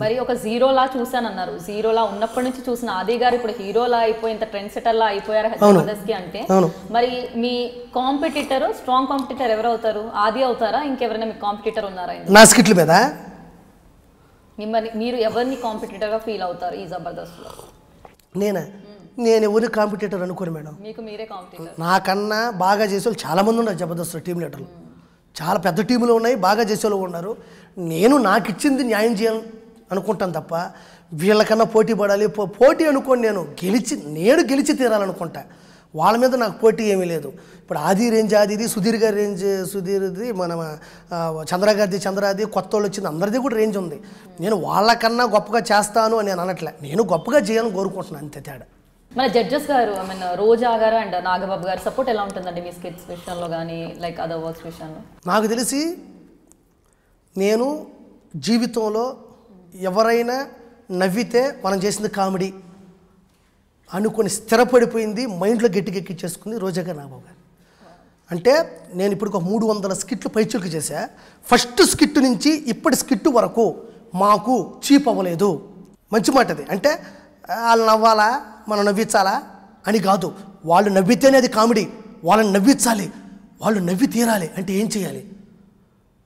మరి ఒక జీరోలా చూసానన్నారు. జీరోలా ఉన్నప్పటి నుంచి చూసిన ఆది గారు ఇప్పుడు హీరోలా అయిపోయి ఇంత ట్రెండ్ సెటర్లా అయిపోయారు జబర్దస్త్ కి అంటే, మరి మీ కాంపిటీటర్ స్ట్రాంగ్ కాంపిటీటర్ ఎవరు అవుతారు? ఆది అవుతారా, ఇంకెవరైనా మీ కాంపిటీటర్ ఉన్నారా? నా స్కిట్ల మీద మిమ్మల్ని మీరు ఎవరిని కాంపిటీటర్ గా ఫీల్ అవుతారు ఈ జబర్దస్త్ లో? నేను ఎవరిని కాంపిటీటర్ అనుకోను మేడం. మీకు మీరే కాంపిటీటర్. నాకన్నా బాగా చేసేవాళ్ళు చాలామంది ఉన్నారు జబర్దస్త్ టీం లీడర్లు. చాలా పెద్ద టీములు ఉన్నాయి, బాగా చేసేవాళ్ళు ఉన్నారు. నేను నాకు ఇచ్చింది న్యాయం చేయాలి అనుకుంటాను తప్ప వీళ్ళకన్నా పోటీ పడాలి పోటీ అనుకోని నేను గెలిచి తీరాలనుకుంటా. వాళ్ళ మీద నాకు పోటీ ఏమీ లేదు. ఇప్పుడు ఆది రేంజ్ ఆదిది, సుధీర్ గారి రేంజ్ సుధీర్ది, మన చంద్ర గారిది చంద్రాది, కొత్త వాళ్ళు వచ్చింది అందరిది కూడా రేంజ్ ఉంది. నేను వాళ్ళకన్నా గొప్పగా చేస్తాను అని నేను అనట్లే, నేను గొప్పగా చేయాలని కోరుకుంటున్నాను, అంతే తేడా. మన జడ్జెస్ గారు రోజా గారు అండ్ నాగబాబు గారు సపోర్ట్ ఎలా ఉంటుందండి మీ స్కిట్స్ విషయంలో కానీ లైక్ అదర్ వర్క్స్ విషయంలో? నాకు తెలిసి నేను జీవితంలో ఎవరైనా నవ్వితే మనం చేసింది కామెడీ అనుకొని స్థిరపడిపోయింది, మైండ్లో గట్టిగెక్కించేసుకుంది రోజా గారు నాగబాబు గారు. అంటే నేను ఇప్పుడు ఒక 300 స్కిట్లు పైచులకు చేశా. ఫస్ట్ స్కిట్ నుంచి ఇప్పటి స్కిట్ వరకు మాకు చీప్ అవ్వలేదు. మంచి మాట అది. అంటే వాళ్ళు నవ్వాలా మనం నవ్వించాలా అని కాదు, వాళ్ళు నవ్వితేనే అది కామెడీ. వాళ్ళని నవ్వించాలి, వాళ్ళు నవ్వి తీరాలి. అంటే ఏం చేయాలి?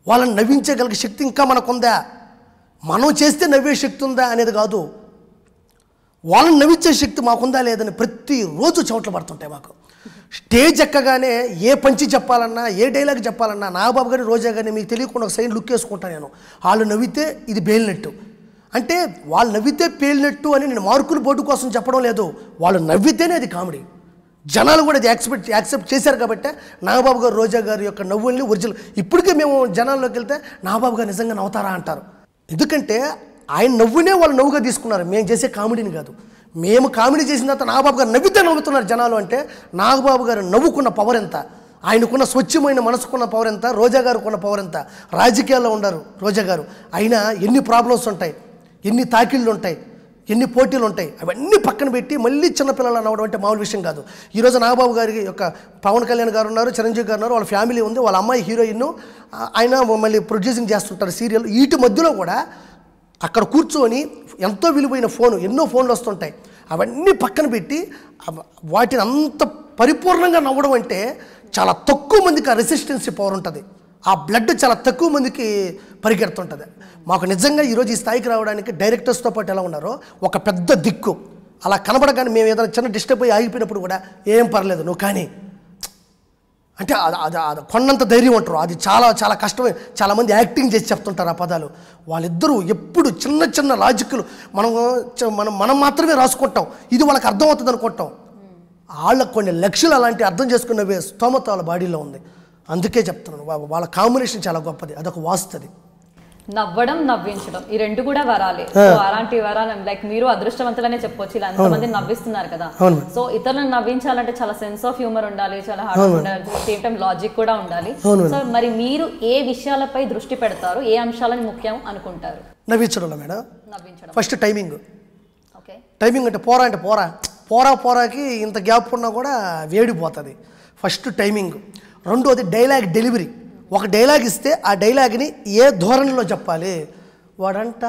వాళ్ళని నవ్వించగలిగే శక్తి ఇంకా మనకుందా, మనం చేస్తే నవ్వే శక్తి ఉందా అనేది కాదు, వాళ్ళని నవ్వించే శక్తి మాకుందా లేదని ప్రతిరోజు చెమటలు పడుతుంటాయి మాకు. స్టేజ్ ఎక్కగానే ఏ పంచి చెప్పాలన్నా, ఏ డైలాగ్ చెప్పాలన్నా నాగబాబు గారి రోజా గారిని మీకు తెలియకుండా ఒక సైడ్ లుక్ వేసుకుంటాను నేను. వాళ్ళు నవ్వితే ఇది బేలినట్టు, అంటే వాళ్ళు నవ్వితే పేలినట్టు అని నేను మార్కులు బోర్డు కోసం చెప్పడం లేదు. వాళ్ళు నవ్వితేనే అది కామెడీ. జనాలు కూడా అది యాక్సెప్ట్ చేశారు కాబట్టి నాగబాబు గారు రోజా గారి యొక్క నవ్వుల్ని ఒరిజినల్. ఇప్పటికే మేము జనాల్లోకి వెళ్తే నాగబాబు గారు నిజంగా నవ్వుతారా అంటారు. ఎందుకంటే ఆయన నవ్వునే వాళ్ళు నవ్వుగా తీసుకున్నారు, మేము చేసే కామెడీని కాదు. మేము కామెడీ చేసిన తర్వాత నాగబాబు గారు నవ్వితే నవ్వుతున్నారు జనాలు. అంటే నాగబాబు గారు నవ్వుకున్న పవర్ ఎంత, ఆయనకున్న స్వచ్ఛమైన మనసుకున్న పవర్ ఎంత, రోజా గారికి ఉన్న పవర్ ఎంత. రాజకీయాల్లో ఉండరు రోజా గారు, అయినా ఎన్ని ప్రాబ్లమ్స్ ఉంటాయి, ఎన్ని తాకిళ్ళు ఉంటాయి, ఎన్ని పోటీలు ఉంటాయి, అవన్నీ పక్కన పెట్టి మళ్ళీ చిన్నపిల్లలు నవ్వడం అంటే మామూలు విషయం కాదు. ఈరోజు నాగబాబు గారికి యొక్క పవన్ కళ్యాణ్ గారు ఉన్నారు, చిరంజీవి గారు ఉన్నారు, వాళ్ళ ఫ్యామిలీ ఉంది, వాళ్ళ అమ్మాయి హీరోయిన్, ఆయన మళ్ళీ ప్రొడ్యూసింగ్ చేస్తుంటారు సీరియల్. వీటి మధ్యలో కూడా అక్కడ కూర్చొని ఎంతో విలువైన ఫోను, ఎన్నో ఫోన్లు వస్తుంటాయి, అవన్నీ పక్కన పెట్టి వాటిని అంత పరిపూర్ణంగా నవ్వడం అంటే చాలా తక్కువ మందికి ఆ రెసిస్టెన్సీ పవర్ ఉంటుంది. ఆ బ్లడ్ చాలా తక్కువ మందికి పరిగెడుతుంటుంది. మాకు నిజంగా ఈరోజు ఈ స్థాయికి రావడానికి డైరెక్టర్స్తో పాటు ఎలా ఉన్నారో ఒక పెద్ద దిక్కు అలా కనబడగానే మేము ఏదైనా చిన్న డిస్టర్బ్ అయ్యి ఆగిపోయినప్పుడు కూడా ఏం పర్లేదు నువ్వు కానీ అంటే అది కొన్నంత ధైర్యం ఉంటారు. అది చాలా చాలా కష్టమే. చాలామంది యాక్టింగ్ చేసి చెప్తుంటారు ఆ పదాలు. వాళ్ళిద్దరూ ఎప్పుడు చిన్న చిన్న లాజిక్లు మనం మాత్రమే రాసుకుంటాం, ఇది వాళ్ళకి అర్థమవుతుంది అనుకుంటాం. వాళ్ళకు కొన్ని లక్షలు అలాంటి అర్థం చేసుకున్నవే స్తోమత వాళ్ళ బాడీలో ఉంది. అందుకే చెప్తున్నాను వాళ్ళ కాంబినేషన్ చాలా గొప్పది, అదొక వాస్తది. నవ్వడం నవ్వించడం ఈ రెండు కూడా వరాలే. సో అలాంటి వరాలు లైక్ మీరు అదృష్టవంతులనే చెప్పొచ్చు, ఇలా ఎంతమంది నవ్విస్తున్నారు కదా. సో ఇతరులను నవ్వించాలంటే చాలా సెన్స్ ఆఫ్ హ్యూమర్ ఉండాలి, చాలా హార్డ్ ఉండాలి, సేమ్ టైం లాజిక్ కూడా ఉండాలి. సో మరి మీరు ఏ విషయాలపై దృష్టి పెడతారు, ఏ అంశాలను ముఖ్యం అనుకుంటారు? నవ్వించడంలో మేడం నవ్వించడం ఫస్ట్ టైమింగ్. ఓకే, టైమింగ్ అంటే పోరాకి ఇంత గ్యాప్ ఉన్నా కూడా వేడిపోతుంది. First timing. రెండోది డైలాగ్ డెలివరీ. ఒక డైలాగ్ ఇస్తే ఆ డైలాగ్ని ఏ ధోరణిలో చెప్పాలి. వాడంట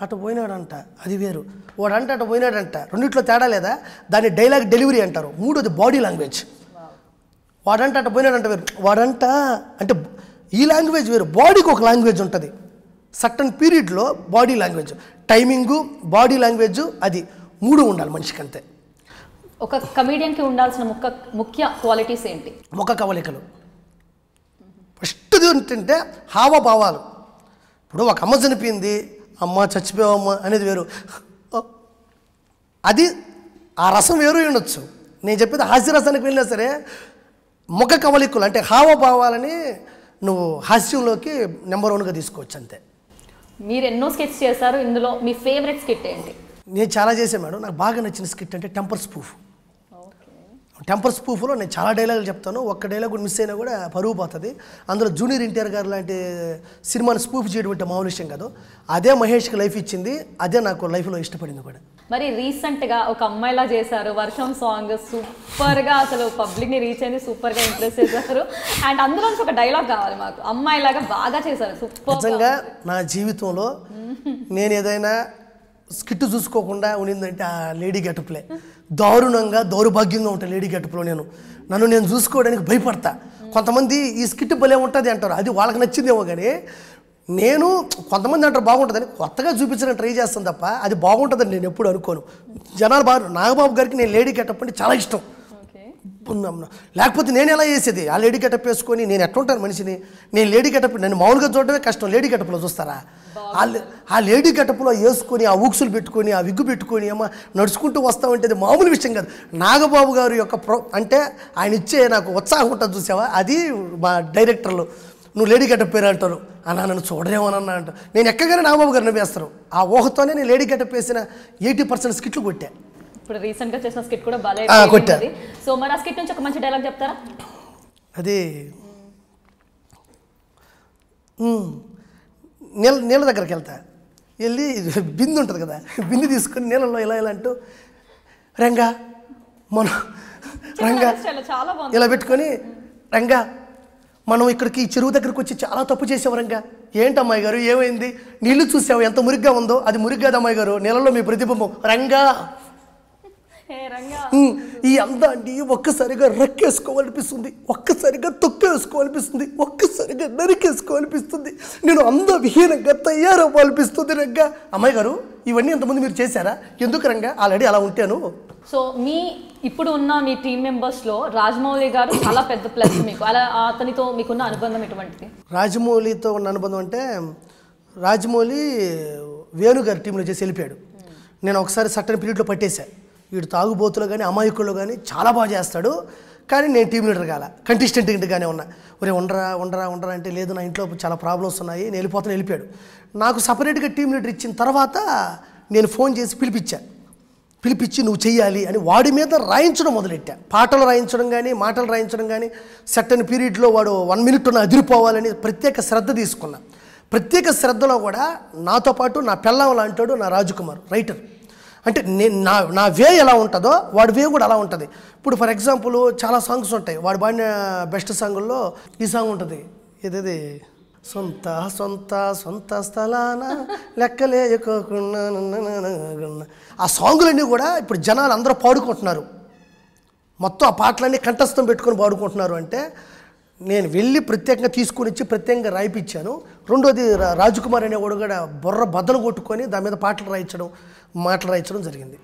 అటు పోయినాడంట, అది వేరు. వాడంట అటు పోయినాడంట, రెండిట్లో తేడా లేదా? దాన్ని డైలాగ్ డెలివరీ అంటారు. మూడోది బాడీ లాంగ్వేజ్. వాడంట అటు పోయినాడంట వేరు, వాడంట అంటే ఈ లాంగ్వేజ్ వేరు, బాడీకి ఒక లాంగ్వేజ్ ఉంటుంది. సర్టన్ పీరియడ్లో body language, timing, body language, అది మూడు ఉండాలి మనిషికి, అంతే. ఒక కమీడియన్కి ఉండాల్సిన ముఖ్య క్వాలిటీస్ ఏంటి? ముఖ కవలికలు. ఫస్ట్ది ఏంటంటే హావభావాలు. ఇప్పుడు ఒక అమ్మ చనిపోయింది, అమ్మ చచ్చిపోయావమ్మ అనేది వేరు, అది ఆ రసం వేరు ఉండొచ్చు. నేను చెప్పేది హాస్యరసానికి వెళ్ళినా సరే ముఖ కవలికలు అంటే హావభావాలని నువ్వు హాస్యంలోకి నెంబర్ 1గా తీసుకోవచ్చు, అంతే. మీరు ఎన్నో స్కెచ్ చేశారు, ఇందులో మీ ఫేవరెట్ స్కిట్ ఏంటి? నేను చాలా చేశాను మేడం. నాకు బాగా నచ్చిన స్కిట్ అంటే టెంపర్ స్పూఫ్. టెంపర్ స్పూఫ్లో నేను చాలా డైలాగులు చెప్తాను, ఒక్క డైలాగ్ కూడా మిస్ అయినా కూడా పరువు పోతుంది. అందులో జూనియర్ ఎన్టీఆర్ గారు లాంటి సినిమాని స్పూఫ్ చేయడం అంటే మామూలు విషయం కాదు. అదే మహేష్కి లైఫ్ ఇచ్చింది, అదే నాకు లైఫ్లో ఇష్టపడింది కూడా. మరి రీసెంట్గా ఒక అమ్మాయిలా చేశారు, వర్షం సాంగ్ సూపర్గా అసలు పబ్లిక్ని రీచ్ అయింది, సూపర్గా ఇంప్రెస్ చేశారు. అండ్ అందులో ఒక డైలాగ్ కావాలి మాకు, అమ్మాయిలాగా బాగా చేశారు, సూపర్. నిజంగా నా జీవితంలో నేను ఏదైనా స్కిట్ చూసుకోకుండా ఉండిందంటే ఆ లేడీ గెటప్లే. దారుణంగా దౌర్భాగ్యంగా ఉంటాయి లేడీ గెటప్లో. నన్ను నేను చూసుకోవడానికి భయపడతా. కొంతమంది ఈ స్కిట్ భలే ఉంటుంది అంటారు, అది వాళ్ళకి నచ్చిందేమో, కానీ నేను కొంతమంది అంటారు బాగుంటుందని, కొత్తగా చూపించడానికి ట్రై చేస్తాను తప్ప అది బాగుంటుందని నేను ఎప్పుడు అనుకోను. జనాలు బాగా నాగబాబు గారికి నేను లేడీ గెటప్ అంటే చాలా ఇష్టం. లేకపోతే నేను ఎలా చేసేది? ఆ లేడీ గెటప్ వేసుకొని నేను ఎట్లా ఉంటాను మనిషిని? నేను లేడీ గెటప్ నేను మామూలుగా చూడడమే కష్టం, లేడీ గెటప్లో చూస్తారా? ఆ లేడీ గెటప్లో వేసుకొని ఆ ఊక్సులు పెట్టుకొని ఆ విగ్గు పెట్టుకొని ఏమో నడుచుకుంటూ వస్తామంటే అది మామూలు విషయం కాదు. నాగబాబు గారు యొక్క అంటే ఆయన ఇచ్చే నాకు ఉత్సాహం ఉంటుంది చూసావా, అది మా డైరెక్టర్లు నువ్వు లేడీ గెటప్ పేరు అంటారు, అన్నా నన్ను చూడరేమోనన్నా అంటారు. నేను ఎక్కగానే నాగబాబు గారు నవ్వేస్తారు. ఆ ఊహతోనే నేను లేడీ గెటప్ వేసిన 80% స్కిట్లు కొట్టా. ఇప్పుడు రీసెంట్ గా చేసిన స్కిట్ కూడా బాగా కొట్టారు. సో మరి ఆ స్కిట్ నుంచి ఒక మంచి డైలాగ్ చెప్తారా? అది నీళ్ళ దగ్గరికి వెళ్తా, వెళ్ళి బిందు ఉంటుంది కదా, బిందు తీసుకొని నీళ్ళలో ఇలా ఇలా అంటూ రంగా మనం రంగా ఇలా పెట్టుకొని రంగా మనం ఇక్కడికి చెరువు దగ్గరికి వచ్చి చాలా తప్పు చేసావు రంగా. ఏంటి అమ్మాయి గారు ఏమైంది? నీళ్లు చూసావు ఎంత మురిగ్గా ఉందో, అది మురిగ్గాదు అమ్మాయి గారు, నీళ్ళలో మీ ప్రతిబింబం రంగా. ఈ అందాన్ని ఒక్కసారిగా రక్కేసుకోవాలనిపిస్తుంది, ఒక్కసారిగా తొక్కేసుకోవాలనిపిస్తుంది, ఒక్కసారిగా నరికేసుకోవాలనిపిస్తుంది, నేను అంద విహీనంగా తయారవ్వాలనిపిస్తుంది రంగా. అమ్మాయి గారు ఇవన్నీ ఎంతమంది మీరు చేశారా? ఎందుకు రంగా? ఆల్రెడీ అలా ఉంటాను. సో మీ ఇప్పుడు ఉన్న మీ టీం మెంబర్స్లో రాజమౌళి గారు చాలా పెద్ద ప్లస్ మీకు, అలా అతనితో మీకున్న అనుబంధం ఎటువంటిది? రాజమౌళితో ఉన్న అనుబంధం అంటే, రాజమౌళి వేణు గారి టీంలో చేసి వెళ్ళిపోయాడు. నేను ఒకసారి సర్టన్ పీరియడ్లో పట్టేశా, వీడు తాగుబోతులో కానీ అమాయకుల్లో కానీ చాలా బాగా చేస్తాడు, కానీ నేను టీం లీడర్ కాల, కంటెస్టెంట్గానే ఉన్నా. ఒరే ఉండరా ఉండరా ఉండరా అంటే లేదు నా ఇంట్లో చాలా ప్రాబ్లమ్స్ ఉన్నాయి నేను వెళ్ళిపోతాను, వెళ్ళిపోయాడు. నాకు సపరేట్గా టీం లీడర్ ఇచ్చిన తర్వాత నేను ఫోన్ చేసి పిలిపించి నువ్వు చెయ్యాలి అని వాడి మీద రాయించడం మొదలెట్టా. పాటలు రాయించడం కానీ మాటలు రాయించడం కానీ, సర్టన్ పీరియడ్లో వాడు 1 minute అదిరిపోవాలని ప్రత్యేక శ్రద్ధ తీసుకున్నా. ప్రత్యేక శ్రద్ధలో కూడా నాతో పాటు నా పెళ్ళాం లాంటాడు నా రాజకుమార్ రైటర్. అంటే నేను నా వే ఎలా ఉంటుందో వాడి వే కూడా అలా ఉంటుంది. ఇప్పుడు ఫర్ ఎగ్జాంపుల్ చాలా సాంగ్స్ ఉంటాయి, వాడు పాడిన బెస్ట్ సాంగుల్లో ఈ సాంగ్ ఉంటుంది, ఏదేది సొంత సొంత సొంత స్థలాన లెక్కలేయకోకుండా. ఆ సాంగులన్నీ కూడా ఇప్పుడు జనాలు అందరూ పాడుకుంటున్నారు, మొత్తం ఆ పాటలన్నీ కంఠస్థం పెట్టుకొని పాడుకుంటున్నారు. అంటే నేను వెళ్ళి ప్రత్యేకంగా తీసుకొని వచ్చి ప్రత్యేకంగా రాయిపించాను. రెండోది రాజకుమార్ అనేవాడు కూడా బుర్ర బద్దలు కొట్టుకొని దాని మీద మాటలు రాయించడం జరిగింది.